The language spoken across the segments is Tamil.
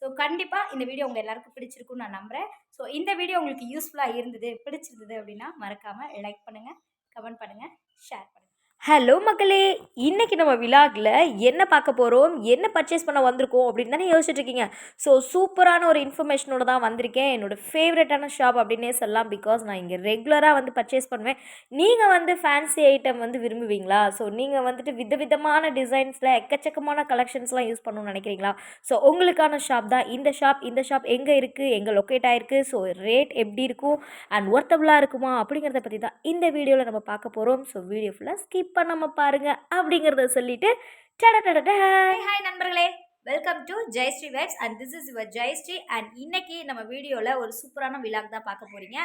ஸோ கண்டிப்பாக இந்த வீடியோ உங்கள் எல்லாருக்கும் பிடிச்சிருக்குன்னு நான் நம்புகிறேன். ஸோ இந்த வீடியோ உங்களுக்கு யூஸ்ஃபுல்லாக இருந்தது, பிடிச்சிருந்தது அப்படின்னா மறக்காமல் லைக் பண்ணுங்கள், கமெண்ட் பண்ணுங்கள், ஷேர் பண்ணுங்கள். ஹலோ மக்களே! இன்னைக்கு நம்ம விலாக்ல என்ன பார்க்க போறோம்? என்ன பர்ச்சேஸ் பண்ண வந்திருக்கோம் அப்படின்னு தானே யோசிச்சுட்டு இருக்கீங்க. ஸோ சூப்பரான ஒரு இன்ஃபர்மேஷனோட தான் வந்திருக்கேன். என்னோட ஃபேவரட்டான ஷாப் அப்படின்னே சொல்லலாம். பிகாஸ் நான் இங்கே ரெகுலரா வந்து பர்ச்சேஸ் பண்ணுவேன். நீங்க வந்து ஃபேன்சி ஐட்டம் வந்து விரும்புவீங்களா? ஸோ நீங்க வந்துட்டு விதவிதமான டிசைன்ஸ்ல எக்கச்சக்கமான கலெக்ஷன்ஸ்லாம் யூஸ் பண்ணணும்னு நினைக்கிறீங்களா? ஸோ உங்களுக்கான ஷாப் தான் இந்த ஷாப். இந்த ஷாப் எங்க இருக்கு? எங்க லொக்கேட் ஆயிருக்கு? ஸோ ரேட் எப்படி இருக்கும்? அண்ட் ஒர்த்தபுளா இருக்குமா? அப்படிங்கிறத பத்தி தான் இந்த வீடியோல நம்ம பார்க்க போறோம். ஸோ வீடியோ ஃபுல்லா ஸ்கிப் பண்ணாம பாருங்க அப்படிங்கிறத சொல்லிட்டு ஹாய் நண்பர்களே, welcome to Jayashree Vibes and this is your Jayashree. And இன்னைக்கு நம்ம வீடியோல ஒரு சூப்பரான விலாக் தான் பார்க்க போறீங்க.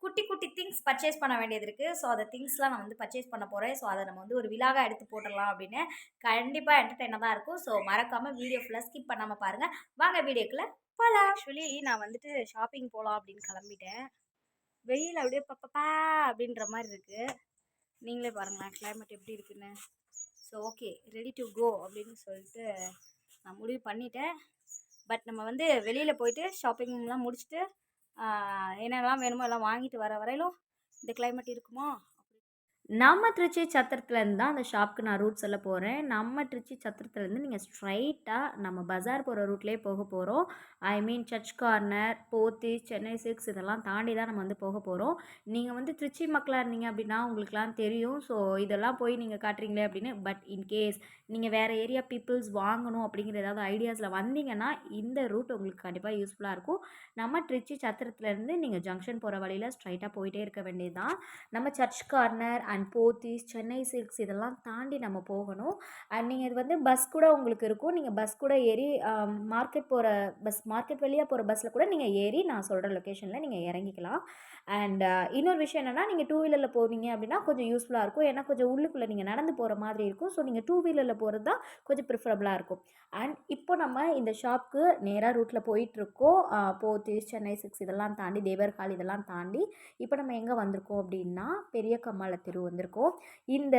குட்டி குட்டி திங்ஸ் பர்ச்சேஸ் பண்ண வேண்டியது இருக்கு. ஸோ அந்த திங்ஸ்லாம் நான் வந்து பர்ச்சேஸ் பண்ண போறேன். ஸோ அதை நம்ம வந்து ஒரு விலாகா எடுத்து போட்டுடலாம் அப்படின்னு. கண்டிப்பா என்டர்டைனாக தான் இருக்கும். ஸோ மறக்காம வீடியோ ஃபுல்லா ஸ்கிப் பண்ணாம பாருங்க. வாங்க வீடியோக்குள்ள போலாம். ஆக்சுவலி நான் வந்துட்டு ஷாப்பிங் போகலாம் அப்படின்னு கிளம்பிட்டேன். வெயில் அப்படியே பப்பப்பா அப்படின்ற மாதிரி இருக்குது. நீங்களே பாருங்களேன் கிளைமேட் எப்படி இருக்குன்னு. So okay, ready to go அப்படின்னு சொல்லிட்டு நான் முடிவு பண்ணிட்டேன். பட் நம்ம வந்து வெளியில் போயிட்டு ஷாப்பிங்லாம் முடிச்சுட்டு என்னெல்லாம் வேணுமோ எல்லாம் வாங்கிட்டு வர வரையிலும் இந்த கிளைமேட் இருக்குமா. நம்ம திருச்சி சத்திரத்துலேருந்து தான் அந்த ஷாப்புக்கு நான் ரூட் சொல்ல போகிறேன். நம்ம திருச்சி சத்திரத்துலேருந்து நீங்கள் ஸ்ட்ரைட்டாக நம்ம பஜார் போகிற ரூட்லேயே போக போகிறோம். I mean church corner, Pothys, Chennai silks இதெல்லாம் தாண்டி தான் நம்ம வந்து போக போகிறோம். நீங்கள் வந்து திருச்சி மக்களாக இருந்தீங்க அப்படின்னா உங்களுக்குலாம் தெரியும். ஸோ இதெல்லாம் போய் நீங்கள் காட்டுறீங்களே அப்படின்னு. பட் இன்கேஸ் நீங்கள் வேறு ஏரியா பீப்புள்ஸ் வாங்கணும் அப்படிங்கிற ஏதாவது ஐடியாஸில் வந்தீங்கன்னா இந்த ரூட் உங்களுக்கு கண்டிப்பாக யூஸ்ஃபுல்லாக இருக்கும். நம்ம திருச்சி சத்திரத்துலேருந்து நீங்கள் ஜங்ஷன் போகிற வழியில் ஸ்ட்ரைட்டாக போயிட்டே இருக்க வேண்டியது தான். நம்ம church corner and Pothys, Chennai silks இதெல்லாம் தாண்டி நம்ம போகணும். அண்ட் நீங்கள் இது வந்து பஸ் கூட உங்களுக்கு இருக்கும். நீங்கள் பஸ் கூட ஏறி மார்க்கெட் வழியாக போகிற பஸ்ஸில் கூட நீங்கள் ஏறி நான் சொல்கிற லொக்கேஷனில் நீங்கள் இறங்கிக்கலாம். அண்ட் இன்னொரு விஷயம் என்னென்னா, நீங்கள் டூ வீலரில் போவீங்க அப்படின்னா கொஞ்சம் யூஸ்ஃபுல்லாக இருக்கும். ஏன்னா கொஞ்சம் உள்ளுக்குள்ளே நீங்கள் நடந்து போகிற மாதிரி இருக்கும். ஸோ நீங்கள் டூ வீலரில் போகிறது தான் கொஞ்சம் ப்ரிஃபரபுளாக இருக்கும். அண்ட் இப்போ நம்ம இந்த ஷாப்புக்கு நேராக ரூட்டில் போயிட்டுருக்கோம். போத்தீஸ், சென்னை சில்க்ஸ் இதெல்லாம் தாண்டி தேவர் ஹால் இதெல்லாம் தாண்டி இப்போ நம்ம எங்கே வந்திருக்கோம் அப்படின்னா பெரிய கம்மாள தெரு வந்திருக்கோம். இந்த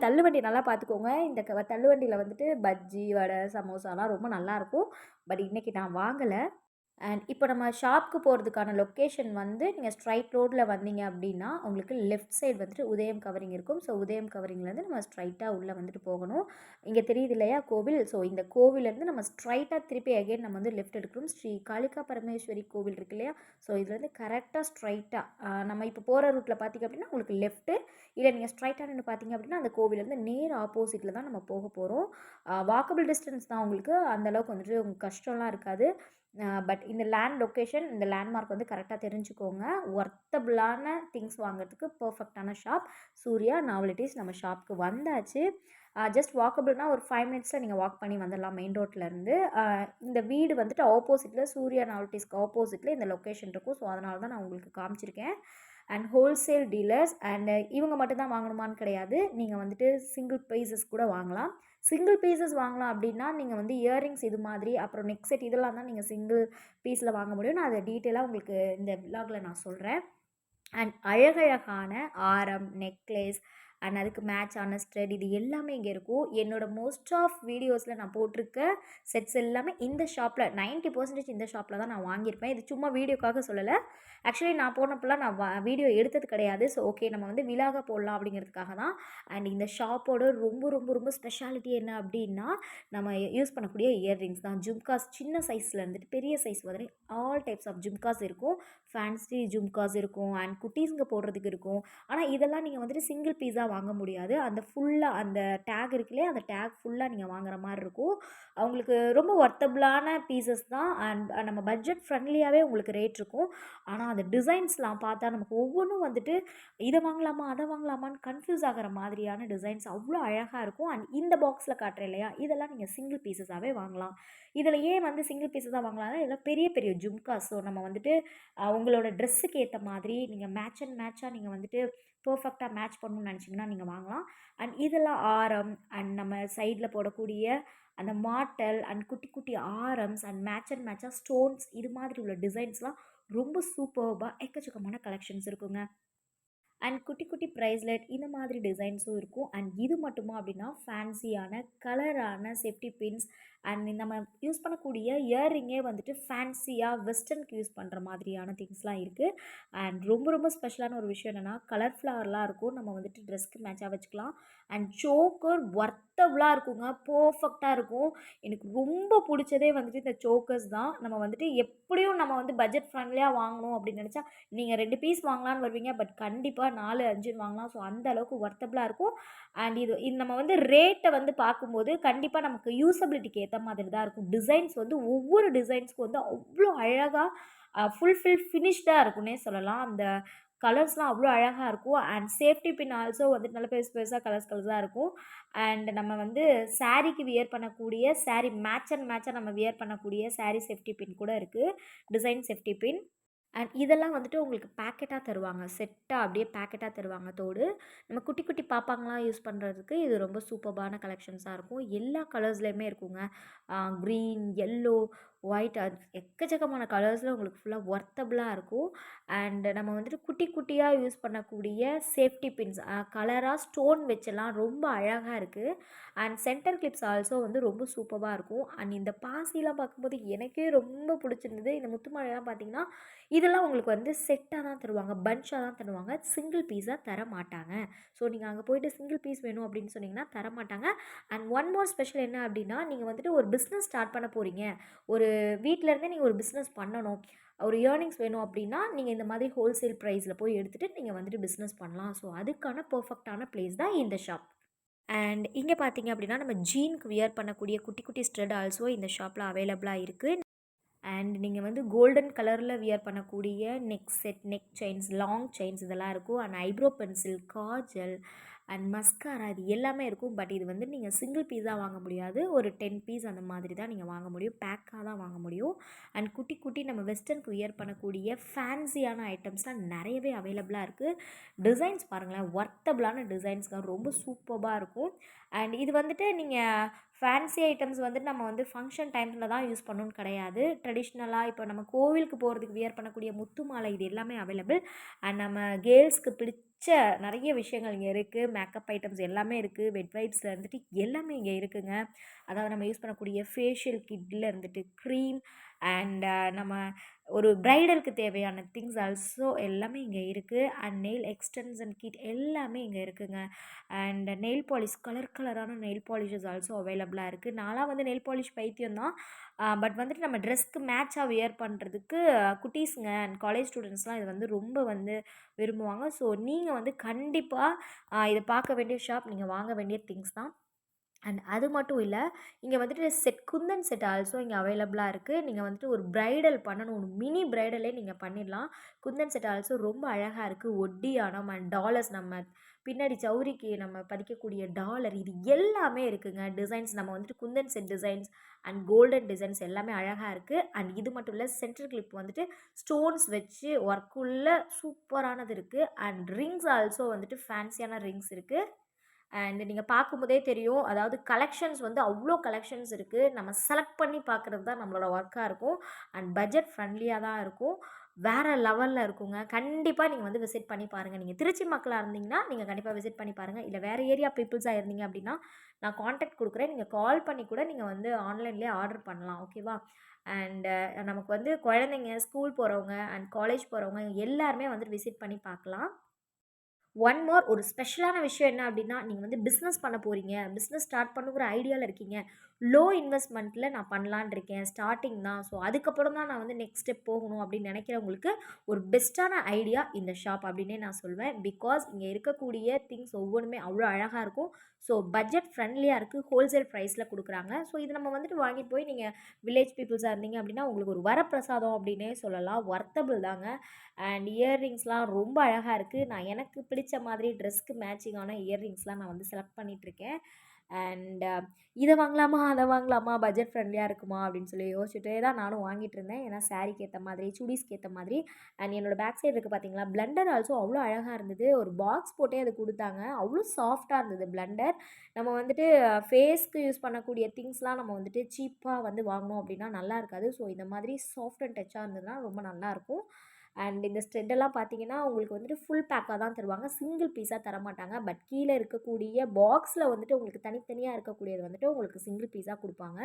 தள்ளுவண்டி நல்லா பார்த்துக்கோங்க. இந்த தள்ளுவண்டியில் வந்துட்டு பஜ்ஜி, வடை, சமோசாலாம் ரொம்ப நல்லாயிருக்கும். பட் இன்றைக்கி நான் வாங்கலை. அண்ட் இப்போ நம்ம ஷாப்புக்கு போகிறதுக்கான லொக்கேஷன் வந்து நீங்கள் ஸ்ட்ரைட் ரோட்டில் வந்தீங்க அப்படின்னா உங்களுக்கு லெஃப்ட் சைடு வந்துட்டு உதயம் கவரிங் இருக்கும். ஸோ உதயம் கவரிங்லேருந்து நம்ம ஸ்ட்ரைட்டாக உள்ளே வந்துட்டு போகணும். இங்கே தெரியுது இல்லையா கோவில். ஸோ இந்த கோவிலேருந்து நம்ம ஸ்ட்ரைட்டாக திருப்பி அகைன் நம்ம வந்து லெஃப்ட் எடுக்கணும். ஸ்ரீ காளிகா பரமேஸ்வரி கோவில் இருக்கு இல்லையா. ஸோ இதுலேருந்து கரெக்டாக ஸ்ட்ரைட்டாக நம்ம இப்போ போகிற ரூட்டில் பார்த்திங்க அப்படின்னா உங்களுக்கு லெஃப்ட்டு, இல்லை நீங்கள் ஸ்ட்ரைட்டாக நின்று பார்த்தீங்க அப்படின்னா அந்த கோவிலேருந்து நேர் ஆப்போசிட்டில் தான் நம்ம போக போகிறோம். வாக்கபிள் டிஸ்டன்ஸ் தான் உங்களுக்கு. அந்தளவுக்கு வந்துட்டு உங்களுக்கு கஷ்டம்லாம் இருக்காது. பட் இந்த லொக்கேஷன், இந்த லேண்ட்மார்க் வந்து கரெக்டாக தெரிஞ்சுக்கோங்க. ஒர்த்தபுளான திங்ஸ் வாங்குறதுக்கு பர்ஃபெக்டான ஷாப் சூர்யா நாவலிட்டிஸ். நம்ம ஷாப்புக்கு வந்தாச்சு. ஜஸ்ட் வாக்கபிள்னால் ஒரு 5 மினிட்ஸில் நீங்கள் வாக் பண்ணி வந்துடலாம் மெயின் ரோட்லேருந்து. இந்த வீடு வந்துட்டு ஆப்போசிட்டில் சூர்யா நாவலிட்டிஸ்க்கு ஆப்போசிட்டில் இந்த லொக்கேஷன் இருக்கும். ஸோ அதனால தான் நான் உங்களுக்கு காமிச்சிருக்கேன். And wholesale dealers. அண்ட் இவங்க மட்டும்தான் வாங்கணுமான்னு கிடையாது. நீங்கள் வந்துட்டு சிங்கிள் பீசஸ் கூட வாங்கலாம். சிங்கிள் பீசஸ் வாங்கலாம் அப்படின்னா நீங்கள் வந்து இயரிங்ஸ் இது மாதிரி, அப்புறம் நெக் செட் இதெல்லாம் தான் நீங்கள் சிங்கிள் பீஸில் வாங்க முடியும். நான் அதை டீட்டெயிலாக உங்களுக்கு இந்த விலாகில் நான் சொல்கிறேன். அண்ட் அழகழகான ஆரம், நெக்லஸ் அண்ட் அதுக்கு மேட்சான ஸ்ட்ரெட் இது எல்லாமே இங்கே இருக்கும். என்னோடய மோஸ்ட் ஆஃப் வீடியோஸில் நான் போட்டிருக்க செட்ஸ் எல்லாமே இந்த ஷாப்பில் 90% இந்த ஷாப்பில் தான் நான் வாங்கியிருப்பேன். இது சும்மா வீடியோக்காக சொல்லலை. ஆக்சுவலி நான் போனப்பெல்லாம் நான் வீடியோ எடுத்தது கிடையாது. ஸோ ஓகே நம்ம வந்து விலாக போடலாம் அப்படிங்கிறதுக்காக தான். அண்ட் இந்த ஷாப்போட ரொம்ப ரொம்ப ரொம்ப ஸ்பெஷாலிட்டி என்ன அப்படின்னா நம்ம யூஸ் பண்ணக்கூடிய இயர்ரிங்ஸ் தான். ஜும்காஸ் சின்ன சைஸில் இருந்துட்டு பெரிய சைஸ் வரை ஆல் டைப்ஸ் ஆஃப் ஜும்காஸ் இருக்கும். ஃபேன்சி ஜும்காஸ் இருக்கும் அண்ட் குட்டீஸுங்க போடுறதுக்கு இருக்கும். ஆனால் இதெல்லாம் நீங்கள் வந்துட்டு சிங்கிள் பீஸாக வாங்க முடியாது. அந்த ஃபுல்லாக அந்த டேக் இருக்குல்லையே அந்த டேக் ஃபுல்லாக நீங்கள் வாங்குற மாதிரி இருக்கும். அவங்களுக்கு ரொம்ப ஒர்த்தபுளான பீசஸ் தான். அண்ட் நம்ம பட்ஜெட் ஃப்ரெண்ட்லியாகவே உங்களுக்கு ரேட் இருக்கும். ஆனால் அந்த டிசைன்ஸ்லாம் பார்த்தா நமக்கு ஒவ்வொன்றும் வந்துட்டு இதை வாங்கலாமா அதை வாங்கலாமான்னு கன்ஃபியூஸ் ஆகிற மாதிரியான டிசைன்ஸ் அவ்வளோ அழகாக இருக்கும். அண்ட் இந்த பாக்ஸில் காட்டுறேன் இல்லையா இதெல்லாம் நீங்கள் சிங்கிள் பீசஸாகவே வாங்கலாம். இதில் ஏன் வந்து சிங்கிள் பீஸஸாக வாங்கலாம், இதெல்லாம் பெரிய பெரிய ஜும்காஸ். ஸோ நம்ம வந்துட்டு உங்களோட ட்ரெஸ்ஸுக்கு ஏற்ற மாதிரி நீங்கள் மேட்ச் அண்ட் மேட்சாக நீங்கள் வந்துட்டு பர்ஃபெக்டாக மேட்ச் பண்ணணும்னு நினச்சிங்கன்னா நீங்கள் வாங்கலாம். அண்ட் இதெல்லாம் ஆரம் அண்ட் நம்ம சைடில் போடக்கூடிய அந்த மாட்டல் அண்ட் குட்டி குட்டி ஆரம்ஸ் அண்ட் மேட்சாக ஸ்டோன்ஸ் இது மாதிரி உள்ள டிசைன்ஸ்லாம் ரொம்ப சூப்பர்பாக எக்கச்சக்கமான கலெக்ஷன்ஸ் இருக்குங்க. அண்ட் குட்டி குட்டி ப்ரைஸ்லெட் இந்த மாதிரி டிசைன்ஸும் இருக்கும். அண்ட் இது மட்டுமா அப்படின்னா ஃபேன்சியான கலரான சேஃப்டி பின்ஸ் அண்ட் நம்ம யூஸ் பண்ணக்கூடிய இயர்ரிங்கே வந்துட்டு ஃபேன்சியாக வெஸ்டர்னுக்கு யூஸ் பண்ணுற மாதிரியான திங்ஸ்லாம் இருக்குது. அண்ட் ரொம்ப ரொம்ப ஸ்பெஷலான ஒரு விஷயம் என்னென்னா கலர் ஃப்ளவர்லாம் இருக்கும். நம்ம வந்துட்டு ட்ரெஸ்க்கு மேட்சாக வச்சுக்கலாம். அண்ட் சோக்கர் ஒர்த்தபுளாக இருக்குங்க. பர்ஃபெக்டாக இருக்கும். எனக்கு ரொம்ப பிடிச்சதே வந்துட்டு இந்த சோக்கர்ஸ் தான். நம்ம வந்துட்டு எப்படியும் நம்ம வந்து பட்ஜெட் ஃப்ரெண்ட்லியாக வாங்கணும் அப்படின்னு நினச்சா நீங்கள் 2 பீஸ் வாங்கலான்னு வருவீங்க. பட் கண்டிப்பாக 4, 5ன்னு வாங்கலாம். ஸோ அந்த அளவுக்கு ஒர்த்தபுளாக இருக்கும். அண்ட் இது நம்ம வந்து ரேட்டை வந்து பார்க்கும்போது கண்டிப்பாக நமக்கு யூசபிலிட்டிக்கு ஏற்ற மாதிரி தான் இருக்கும். டிசைன்ஸ் வந்து ஒவ்வொரு டிசைன்ஸ்க்கு வந்து அவ்வளோ அழகாக ஃபினிஷ்டாக இருக்குன்னே சொல்லலாம். அந்த கலர்ஸ்லாம் அவ்வளோ அழகாக இருக்கும். அண்ட் சேஃப்டி பின் ஆல்சோ வந்துட்டு நல்லா பெருசு பெருசாக கலர்ஸாக இருக்கும். அண்ட் நம்ம வந்து சாரீக்கு வியர் பண்ணக்கூடிய சாரீ மேட்ச் அண்ட் மேட்சாக நம்ம வியர் பண்ணக்கூடிய சாரீ சேஃப்டி பின் கூட இருக்குது. Design safety pin. அண்ட் இதெல்லாம் வந்துட்டு உங்களுக்கு பேக்கெட்டாக தருவாங்க. செட்டாக அப்படியே பேக்கெட்டாக தருவாங்க தோடு. நம்ம குட்டி குட்டி பாப்பாங்கலாம் யூஸ் பண்ணுறதுக்கு இது ரொம்ப சூப்பர்பான கலெக்ஷன்ஸாக இருக்கும். எல்லா கலர்ஸ்லையுமே இருக்குங்க. க்ரீன், எல்லோ, ஒயிட் எக்கச்சக்கமான கலர்ஸில் உங்களுக்கு ஃபுல்லாக ஒர்த்தபுளாக இருக்கும். அண்ட் நம்ம வந்துட்டு குட்டி குட்டியாக யூஸ் பண்ணக்கூடிய சேஃப்டி பின்ஸ் கலராக ஸ்டோன் வச்செல்லாம் ரொம்ப அழகாக இருக்குது. அண்ட் சென்டர் கிளிப்ஸ் ஆல்சோ வந்து ரொம்ப சூப்பராக இருக்கும். அண்ட் இந்த பாசிலாம் பார்க்கும்போது எனக்கே ரொம்ப பிடிச்சிருந்தது. இந்த முத்து மாலைலாம் பார்த்தீங்கன்னா இதெல்லாம் உங்களுக்கு வந்து செட்டாக தான் தருவாங்க. பஞ்சாக தான் தருவாங்க. சிங்கிள் பீஸாக தர மாட்டாங்க. ஸோ நீங்கள் அங்கே போய்ட்டு சிங்கிள் பீஸ் வேணும் அப்படின்னு சொன்னீங்கன்னா தரமாட்டாங்க. அண்ட் ஒன் மோர் ஸ்பெஷல் என்ன அப்படின்னா நீங்கள் வந்துட்டு ஒரு பிஸ்னஸ் ஸ்டார்ட் பண்ண போகிறீங்க. ஒரு வீட்டிலேருந்தே நீங்கள் ஒரு பிஸ்னஸ் பண்ணணும். ஒரு ஏர்னிங்ஸ் வேணும் அப்படின்னா நீங்கள் இந்த மாதிரி ஹோல்சேல் ப்ரைஸில் போய் எடுத்துகிட்டு நீங்கள் வந்துட்டு பிஸ்னஸ் பண்ணலாம். ஸோ அதுக்கான பர்ஃபெக்டான பிளேஸ் தான் இந்த ஷாப். அண்ட் இங்கே பார்த்தீங்க அப்படின்னா நம்ம ஜீனுக்கு வியர் பண்ணக்கூடிய குட்டி குட்டி ஸ்ட்ரெட் ஆல்சோ இந்த ஷாப்பில் அவைலபிளாக இருக்குது. அண்ட் நீங்கள் வந்து கோல்டன் கலரில் வியர் பண்ணக்கூடிய neck set, neck chains, long chains இதெல்லாம் இருக்கும். And eyebrow pencil, kajal and mascara இது எல்லாமே இருக்கும். பட் இது வந்து நீங்கள் சிங்கிள் பீஸாக வாங்க முடியாது. ஒரு 10 பீஸ் அந்த மாதிரி தான் நீங்கள் வாங்க முடியும். பேக்காக தான் வாங்க முடியும். அண்ட் குட்டி குட்டி நம்ம வெஸ்டர்னுக்கு வியர் பண்ணக்கூடிய ஃபேன்சியான ஐட்டம்ஸ்லாம் நிறையவே அவைலபிளாக இருக்குது. டிசைன்ஸ் பாருங்களேன், ஒர்த்தபுளான டிசைன்ஸ்ங்க ரொம்ப சூப்பராக இருக்கும். அண்ட் இது வந்துட்டு நீங்கள் ஃபேன்சி ஐட்டம்ஸ் வந்துட்டு நம்ம வந்து ஃபங்க்ஷன் டைமில் தான் யூஸ் பண்ணணும்னு கிடையாது. ட்ரெடிஷ்னலாக இப்போ நம்ம கோவிலுக்கு போகிறதுக்கு வியர் பண்ணக்கூடிய முத்து மாலை இது எல்லாமே அவைலபிள். அண்ட் நம்ம கேர்ள்ஸ்க்கு பிடிச்ச நிறைய விஷயங்கள் இங்கே இருக்குது. மேக்கப் ஐட்டம்ஸ் எல்லாமே இருக்குது. வெட் வைப்ஸில் இருந்துட்டு எல்லாமே இங்கே இருக்குங்க. அதாவது நம்ம யூஸ் பண்ணக்கூடிய ஃபேஷியல் கிட்டில் இருந்துட்டு க்ரீம் அண்ட் நம்ம ஒரு ப்ரைடலுக்கு தேவையான திங்ஸ் ஆல்சோ எல்லாமே இங்கே இருக்குது. அண்ட் நெயில் எக்ஸ்டென்ஷன் கிட் எல்லாமே இங்கே இருக்குங்க. அண்ட் நெயில் பாலிஷ் கலரான நெயில் பாலிஷஸ் ஆல்சோ அவைலபிளாக இருக்குது. நான்லாம் வந்து நெயில் பாலிஷ் பைத்தியம் தான். பட் வந்துட்டு நம்ம ட்ரெஸ்க்கு மேட்சாக வியர் பண்ணுறதுக்கு குட்டீஸுங்க அண்ட் காலேஜ் ஸ்டூடெண்ட்ஸ்லாம் இது வந்து ரொம்ப வந்து விரும்புவாங்க. ஸோ நீங்கள் வந்து கண்டிப்பாக இதை பார்க்க வேண்டிய ஷாப், நீங்கள் வாங்க வேண்டிய திங்ஸ் தான். அண்ட் அது மட்டும் இல்லை, இங்கே வந்துட்டு குந்தன் செட் ஆல்சோ இங்கே அவைலபிளாக இருக்குது. நீங்கள் வந்துட்டு ஒரு ப்ரைடல் பண்ணணும், ஒரு மினி ப்ரைடலே நீங்கள் பண்ணிடலாம். குந்தன் செட் ஆல்சோ ரொம்ப அழகாக இருக்குது. ஒட்டியானம் அண்ட் டாலர்ஸ், நம்ம பின்னாடி சௌரிக்கு நம்ம பதிக்கக்கூடிய டாலர் இது எல்லாமே இருக்குங்க. டிசைன்ஸ் நம்ம வந்துட்டு Kundan set designs and golden designs எல்லாமே அழகாக இருக்குது. அண்ட் இது மட்டும் இல்லை, சென்டர் கிளிப் வந்துட்டு ஸ்டோன்ஸ் வச்சு ஒர்க்குள்ள சூப்பரானது இருக்குது. அண்ட் ரிங்ஸ் ஆல்சோ வந்துட்டு ஃபேன்சியான ரிங்ஸ் இருக்குது. அண்ட் நீங்கள் பார்க்கும்போதே தெரியும். அதாவது கலெக்ஷன்ஸ் வந்து அவ்வளோ கலெக்ஷன்ஸ் இருக்குது. நம்ம செலக்ட் பண்ணி பார்க்குறது தான் நம்மளோட ஒர்க்காக இருக்கும். அண்ட் பட்ஜெட் ஃப்ரெண்ட்லியாக தான் இருக்கும். வேறு லெவலில் இருக்குங்க. கண்டிப்பாக நீங்கள் வந்து விசிட் பண்ணி பாருங்கள். நீங்கள் திருச்சி மக்களாக இருந்தீங்கன்னா நீங்கள் கண்டிப்பாக விசிட் பண்ணி பாருங்கள். இல்லை வேறு ஏரியா பீப்புள்ஸாக இருந்தீங்க அப்படின்னா நான் காண்டாக்ட் கொடுக்குறேன். நீங்கள் கால் பண்ணி கூட நீங்கள் வந்து ஆன்லைன்லேயே ஆர்டர் பண்ணலாம். ஓகேவா? அண்டு நமக்கு வந்து குழந்தைங்க, ஸ்கூல் போகிறவங்க அண்ட் காலேஜ் போகிறவங்க எல்லாருமே வந்து விசிட் பண்ணி பார்க்கலாம். ஒன் மோர் ஒரு ஸ்பெஷலான விஷயம் என்ன அப்படின்னா, நீங்கள் வந்து பிஸ்னஸ் பண்ண போகிறீங்க, பிஸ்னஸ் ஸ்டார்ட் பண்ணுங்கிற ஐடியாவில் இருக்கீங்க. லோ இன்வெஸ்ட்மெண்ட்டில் நான் பண்ணலான்னு இருக்கேன், ஸ்டார்டிங் தான். ஸோ அதுக்கப்புறம் தான் நான் வந்து நெக்ஸ்ட் ஸ்டெப் போகணும் அப்படின்னு நினைக்கிறவங்களுக்கு ஒரு பெஸ்ட்டான ஐடியா இந்த ஷாப் அப்படின்னே நான் சொல்வேன். பிகாஸ் இங்கே இருக்கக்கூடிய திங்ஸ் ஒவ்வொன்றுமே அவ்வளோ அழகாக இருக்கும். ஸோ பட்ஜெட் ஃப்ரெண்ட்லியாக இருக்குது. ஹோல்சேல் ப்ரைஸில் கொடுக்குறாங்க. ஸோ இது நம்ம வந்துட்டு வாங்கிட்டு போய் நீங்கள் வில்லேஜ் பீப்புள்ஸாக இருந்தீங்க அப்படின்னா உங்களுக்கு ஒரு வரப்பிரசாதம் அப்படின்னே சொல்லலாம். ஒர்த்தபிள் தாங்க. அண்ட் இயர்ரிங்ஸ்லாம் ரொம்ப அழகாக இருக்குது. நான் எனக்கு பிடிச்ச மாதிரி ட்ரெஸ்க்கு மேட்சிங்கான இயர்ரிங்ஸ்லாம் நான் வந்து செலக்ட் பண்ணிகிட்ருக்கேன். அண்ட் இதை வாங்கலாமா, அதை வாங்கலாமா, பட்ஜெட் ஃப்ரெண்ட்லியாக இருக்குமா அப்படின்னு சொல்லி யோசிச்சுட்டே தான் நானும் வாங்கிட்டு இருந்தேன். ஏன்னா சாரீக்கு ஏற்ற மாதிரி, சுடிஸ்க்கு ஏற்ற மாதிரி. அண்ட் என்னோடய பேக் சைடு இருக்குது பார்த்தீங்களா, பிளெண்டர் ஆல்சோ அவ்வளோ அழகாக இருந்தது. ஒரு பாக்ஸ் போட்டே அது கொடுத்தாங்க. அவ்வளோ சாஃப்டாக இருந்தது பிளெண்டர். நம்ம வந்துட்டு ஃபேஸ்க்கு யூஸ் பண்ணக்கூடிய திங்ஸ்லாம் நம்ம வந்துட்டு சீப்பாக வந்து வாங்கினோம் அப்படின்னா நல்லா இருக்காது. ஸோ இந்த மாதிரி சாஃப்ட் அண்ட் டச்சாக இருந்ததுன்னா ரொம்ப நல்லாயிருக்கும். அண்ட் இந்த ஸ்டெட்டெல்லாம் பார்த்தீங்கன்னா உங்களுக்கு வந்துட்டு ஃபுல் பேக்காக தான் தருவாங்க. சிங்கிள் பீஸாக தரமாட்டாங்க. பட் கீழே இருக்கக்கூடிய பாக்ஸில் வந்துட்டு உங்களுக்கு தனித்தனியாக இருக்கக்கூடியது வந்துட்டு உங்களுக்கு சிங்கிள் பீஸாக கொடுப்பாங்க.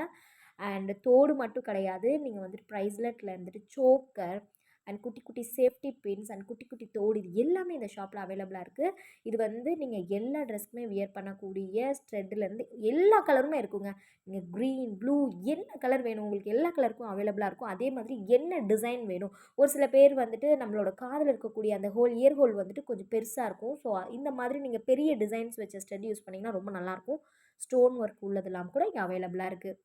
அண்ட் தோடு மட்டும் கிடையாது, நீங்கள் வந்துட்டு ப்ரைஸ்லெட்டில் இருந்துட்டு சோக்கர் அண்ட் குட்டி குட்டி சேஃப்டி பின்ஸ் அண்ட் குட்டி குட்டி தோடு இது எல்லாமே இந்த ஷாப்பில் அவைலபிளாக இருக்குது. இது வந்து நீங்கள் எல்லா ட்ரெஸ்க்குமே வியர் பண்ணக்கூடிய ஸ்ட்ரெட்லேருந்து எல்லா கலருமே இருக்குங்க. நீங்கள் க்ரீன், ப்ளூ என்ன கலர் வேணும் உங்களுக்கு எல்லா கலருக்கும் அவைலபிளாக இருக்கும். அதே மாதிரி என்ன டிசைன் வேணும், ஒரு சில பேர் வந்துட்டு நம்மளோட காதில் இருக்கக்கூடிய அந்த இயர் ஹோல் வந்துட்டு கொஞ்சம் பெருசாக இருக்கும். ஸோ இந்த மாதிரி நீங்கள் பெரிய டிசைன்ஸ் வச்ச ஸ்டட் யூஸ் பண்ணிங்கன்னா ரொம்ப நல்லாயிருக்கும். ஸ்டோன் ஒர்க் உள்ளதெல்லாம் கூட இங்கே அவைலபிளாக இருக்குது.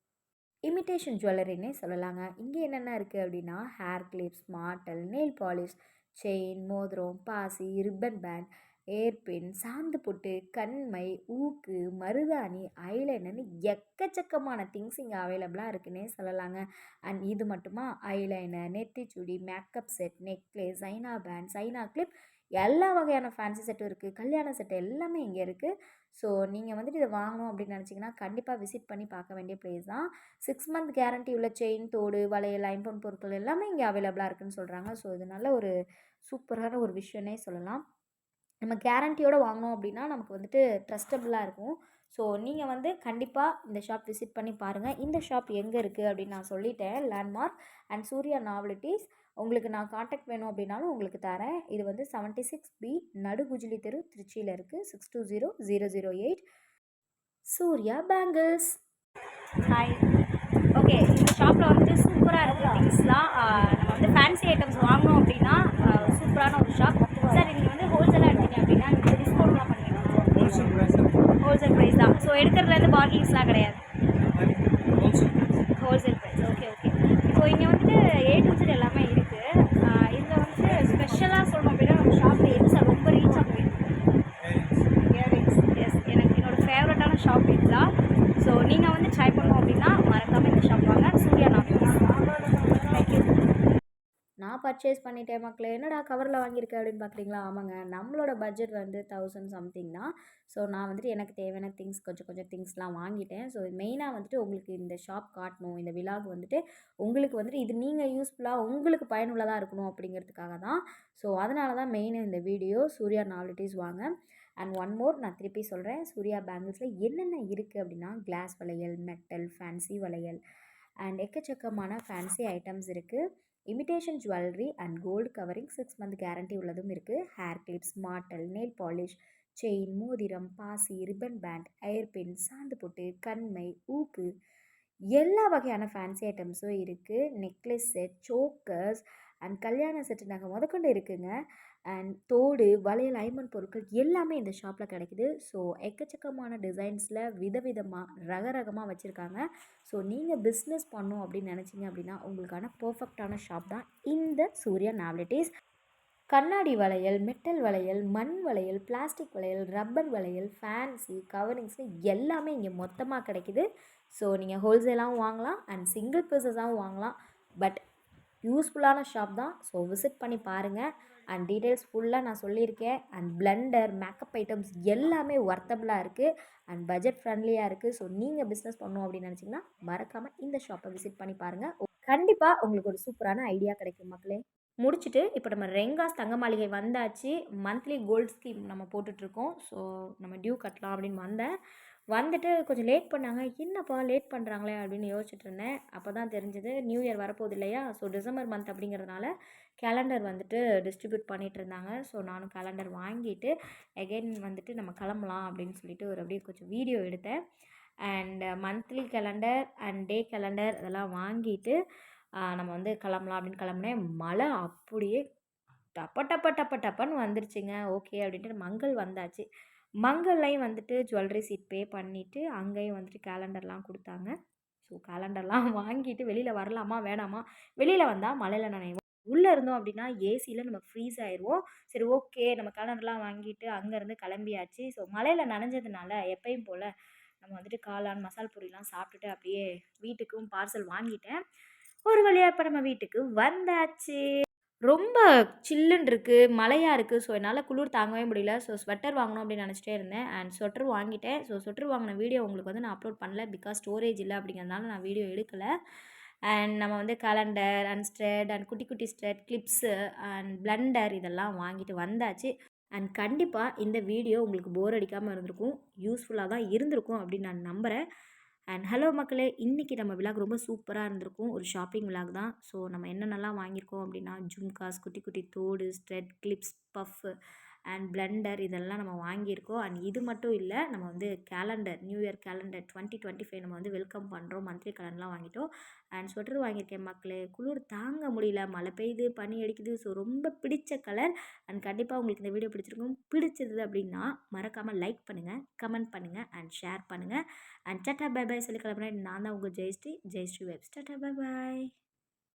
இமிட்டேஷன் ஜுவல்லரின்னே சொல்லலாங்க. இங்கே என்னென்ன இருக்குது அப்படின்னா, ஹேர் கிளிப்ஸ், மாட்டல், நெயில் பாலிஷ், செயின், மோதிரம், பாசி, ரிப்பன் பேண்ட், ஏர்பின், சாந்து பொட்டு, கண்மை, ஊக்கு, மருதாணி, ஐலைனர்னு எக்கச்சக்கமான திங்ஸ் இங்கே அவைலபிளாக இருக்குன்னே சொல்லலாங்க. அண்ட் இது மட்டுமா, ஐலைனர், நெத்திச்சுடி, makeup set, necklace, China band, China clip எல்லா வகையான ஃபேன்சி செட்டும் இருக்குது. கல்யாண செட் எல்லாமே இங்கே இருக்குது. ஸோ நீங்கள் வந்துட்டு இதை வாங்கணும் அப்படின்னு நினச்சிங்கன்னா கண்டிப்பாக விசிட் பண்ணி பார்க்க வேண்டிய பிளேஸ் தான். 6 மந்த் கேரண்டி உள்ள செயின், தோடு, வளையல், ஐம்பொன் பொருட்கள் எல்லாமே இங்கே அவைலபிளாக இருக்குதுன்னு சொல்கிறாங்க. ஸோ இது நல்ல ஒரு சூப்பரான ஒரு விஷயம்னே சொல்லலாம். நம்ம கேரண்டியோடு வாங்கினோம் அப்படின்னா நமக்கு வந்துட்டு ட்ரஸ்டபுளாக இருக்கும். ஸோ நீங்கள் வந்து கண்டிப்பாக இந்த ஷாப் விசிட் பண்ணி பாருங்கள். இந்த ஷாப் எங்கே இருக்குது அப்படின்னு நான் சொல்லிட்டேன். Landmark and Surya novelties. உங்களுக்கு நான் காண்டாக்ட் வேணும் அப்படின்னாலும் உங்களுக்கு தரேன். இது வந்து 76B நடுகுஜிலி தெரு, திருச்சியில் இருக்குது. 620008 சூர்யா பேங்கிள்ஸ். ஹாய். ஓகே, இந்த ஷாப்பில் வந்துட்டு சூப்பராக இருக்கிற திங்ஸ்லாம் நம்ம வந்து ஃபேன்சி ஐட்டம்ஸ் வாங்கணும் அப்படின்னா சூப்பரான ஒரு ஷாப். சார் நீங்கள் வந்து ஹோல்சேலாக எடுத்தீங்க அப்படின்னா நீங்கள் டிஸ்கவுண்ட்லாம் பண்ணுவீங்களா? ஹோல்சேல் ப்ரைஸ் தான். ஸோ எடுக்கிறதுலேருந்து பார்கிங்ஸ்லாம் கிடையாது. Wholesale price. Okay okay. So இங்கே வந்துட்டு A to Z எல்லாமே இருக்குது. இதில் வந்துட்டு ஸ்பெஷலாக சொல்லணும் அப்படின்னா நம்ம ஷாப்பில் எது சார் ரொம்ப ரீச் ஆகும்? இயரிங்ஸ். எஸ், எனக்கு என்னோடய ஃபேவரட்டான ஷாப் இதுதான். ஸோ நீங்கள் வந்து ட்ரை பண்ணோம் அப்படின்னா மறக்காமல் இந்த ஷாப் வாங்க. சூர்யா நாவலிட்டிஸ். தேங்க்யூ. நான் பர்ச்சேஸ் பண்ணிட்டேன் மக்களே. என்னடா கவரில் வாங்கியிருக்கேன் அப்படின்னு பார்க்குறீங்களா? ஆமாங்க, நம்மளோட பட்ஜெட் வந்து 1000 சம்திங் தான். ஸோ நான் வந்துட்டு எனக்கு தேவையான திங்ஸ் கொஞ்சம் திங்ஸ்லாம் வாங்கிட்டேன். ஸோ மெயினாக வந்துட்டு உங்களுக்கு இந்த ஷாப் காட்டணும், இந்த விலாக் வந்துட்டு உங்களுக்கு வந்துட்டு இது நீங்கள் யூஸ்ஃபுல்லாக உங்களுக்கு பயனுள்ளதாக இருக்கணும் அப்படிங்கிறதுக்காக தான். ஸோ அதனால தான் மெயின் இந்த வீடியோ. சூர்யா நாவலிட்டிஸ் வாங்க. அண்ட் ஒன் மோர் நான் திருப்பி சொல்கிறேன், சூர்யா பேங்கிள்ஸில் என்னென்ன இருக்குது அப்படின்னா கிளாஸ் வளையல், மெட்டல், ஃபேன்சி வளையல் அண்ட் எக்கச்சக்கமான ஃபேன்சி ஐட்டம்ஸ் இருக்குது. Imitation jewellery and gold covering 6 month guarantee உள்ளதும் இருக்குது. ஹேர் கிளிப்ஸ், மாட்டல், நெயில் பாலிஷ், செயின், மோதிரம், பாசி, ரிப்பன் பேண்ட், ஏர்பின், சாந்து பொட்டு, கண்மை, ஊக்கு எல்லா வகையான ஃபேன்சி ஐட்டம்ஸும் இருக்குது. நெக்லஸ் செட், சோக்கர்ஸ் அண்ட் கல்யாண செட்டு நகை முதற்கொண்டு இருக்குதுங்க. அண்ட் தோடு, வளையல், ஐம்பொன் பொருட்கள் எல்லாமே இந்த ஷாப்பில் கிடைக்குது. ஸோ எக்கச்சக்கமான டிசைன்ஸில் விதவிதமாக ரகரகமாக வச்சுருக்காங்க. ஸோ நீங்கள் பிஸ்னஸ் பண்ணணும் அப்படின்னு நினச்சிங்க அப்படின்னா உங்களுக்கான பர்ஃபெக்டான ஷாப் தான் இந்த சூர்யா நாவலிட்டிஸ். கண்ணாடி வளையல், மெட்டல் வளையல், மண் வளையல், பிளாஸ்டிக் வளையல், ரப்பர் வளையல், ஃபேன்சி கவரிங்ஸ்னு எல்லாமே இங்கே மொத்தமாக கிடைக்குது. ஸோ நீங்கள் ஹோல்சேலாகவும் வாங்கலாம் அண்ட் சிங்கிள் பீசஸாகவும் வாங்கலாம். பட் யூஸ்ஃபுல்லான ஷாப் தான். ஸோ விசிட் பண்ணி பாருங்கள். அண்ட் டீட்டெயில்ஸ் ஃபுல்லாக நான் சொல்லியிருக்கேன். அண்ட் பிளெண்டர், மேக்கப் ஐட்டம்ஸ் எல்லாமே ஒர்த்தபுளாக இருக்குது அண்ட் பட்ஜெட் ஃப்ரெண்ட்லியாக இருக்குது. ஸோ நீங்கள் பிஸ்னஸ் பண்ணணும் அப்படின்னு நினச்சிங்கன்னா மறக்காமல் இந்த ஷாப்பை விசிட் பண்ணி பாருங்கள். கண்டிப்பாக உங்களுக்கு ஒரு சூப்பரான ஐடியா கிடைக்கும் மக்களே. முடிச்சுட்டு இப்போ நம்ம ரெங்காஸ் தங்க மாளிகை வந்தாச்சு. மந்த்லி கோல்டு ஸ்கீம் நம்ம போட்டுட்ருக்கோம். ஸோ நம்ம டியூ கட்டலாம் அப்படின்னு வந்தேன். வந்துட்டு கொஞ்சம் லேட் பண்ணாங்க. என்னப்பா லேட் பண்ணுறாங்களே அப்படின்னு யோசிச்சுட்டு இருந்தேன். அப்போ தான் தெரிஞ்சது நியூ இயர் வரப்போகுது இல்லையா? ஸோ டிசம்பர் மந்த் அப்படிங்கிறதுனால கேலண்டர் வந்துட்டு டிஸ்ட்ரிபியூட் பண்ணிகிட்டு இருந்தாங்க. ஸோ நானும் கேலண்டர் வாங்கிட்டு எகைன் வந்துட்டு நம்ம கிளம்பலாம் அப்படின்னு சொல்லிட்டு ஒரு அப்படியே கொஞ்சம் வீடியோ எடுத்தேன். And monthly calendar and day calendar அதெல்லாம் வாங்கிட்டு நம்ம வந்து கிளம்பலாம் அப்படின்னு கிளம்புனேன். மழை அப்படியே டப்ப டப்ப டப்ப டப்பன்னு வந்துருச்சுங்க. ஓகே அப்படின்ட்டு மங்கள் வந்தாச்சு. மங்கல்லையும் வந்துட்டு ஜுவல்லரி சீட் பே பண்ணிவிட்டு அங்கேயும் வந்துட்டு கேலண்டர்லாம் கொடுத்தாங்க. ஸோ கேலண்டர்லாம் வாங்கிட்டு வெளியில் வரலாமா வேணாமா? வெளியில் வந்தால் மழையில் நனைவோம், உள்ளே இருந்தோம் அப்படின்னா ஏசியில் நம்ம ஃப்ரீஸ் ஆயிடுவோம். சரி ஓகே நம்ம கேலண்டர்லாம் வாங்கிட்டு அங்கேருந்து கிளம்பியாச்சு. ஸோ மழையில் நனைஞ்சதுனால எப்பயும் போல் நம்ம வந்துட்டு காளான், மசால் பூரிலாம் சாப்பிட்டுட்டு அப்படியே வீட்டுக்கும் பார்சல் வாங்கிட்டேன். ஒரு வழியாக இப்போ நம்ம வீட்டுக்கு வந்தாச்சு. ரொம்ப சில்லுன்னு இருக்குது, மழையாக இருக்குது. ஸோ என்னால் குளிர் தாங்கவே முடியல. ஸோ ஸ்வெட்டர் வாங்கணும் அப்படின்னு நினச்சிட்டே இருந்தேன். அண்ட் ஸ்வெட்டர் வாங்கிட்டேன். ஸோ ஸ்வெட்டர் வாங்கின வீடியோ உங்களுக்கு வந்து நான் அப்லோட் பண்ணல. பிகாஸ் ஸ்டோரேஜ் இல்லை அப்படிங்கிறதுனால நான் வீடியோ எடுக்கலை. அண்ட் நம்ம வந்து கேலண்டர் அண்ட் ஸ்ட்ரெட் அண்ட் குட்டி குட்டி ஸ்ட்ரெட், கிளிப்ஸு அண்ட் பிளெண்டர் இதெல்லாம் வாங்கிட்டு வந்தாச்சு. அண்ட் கண்டிப்பாக இந்த வீடியோ உங்களுக்கு போர் அடிக்காமல் இருந்திருக்கும், யூஸ்ஃபுல்லாக தான் இருந்திருக்கும் அப்படின்னு நான் நம்புகிறேன். அண்ட் ஹலோ மக்களே! இன்னைக்கு நம்ம விலாக் ரொம்ப சூப்பரா இருந்திருக்கும். ஒரு ஷாப்பிங் விலாக் தான். ஸோ நம்ம என்னென்னலாம் வாங்கியிருக்கோம் அப்படின்னா, ஜும்காஸ், குட்டி குட்டி தோடு, straight clips, puff and Blender இதெல்லாம் நம்ம வாங்கியிருக்கோம். அண்ட் இது மட்டும் இல்ல, நம்ம வந்து கேலண்டர், நியூ இயர் கேலண்டர் 2025 நம்ம வந்து வெல்கம் பண்ணுறோம். மந்த்லி கேலண்டர்லாம் வாங்கிட்டோம். அண்ட் ஸ்வெட்டர் வாங்கியிருக்கேன் மக்களே! குளிர் தாங்க முடியல. மழை பெய்யுது, பனி அடிக்குது. ஸோ ரொம்ப பிடிச்ச கலர். அண்ட் கண்டிப்பாக உங்களுக்கு இந்த வீடியோ பிடிச்சிருக்கும். பிடிச்சது அப்படின்னா மறக்காமல் லைக் பண்ணுங்கள், கமெண்ட் பண்ணுங்கள் அண்ட் ஷேர் பண்ணுங்கள். அண்ட் டாட்டா பை பை சொல்லி கிளம்புறேன். நான் தான் உங்கள் ஜெயஸ்ரீ வைப்ஸ். டாட்டா பை பாய்.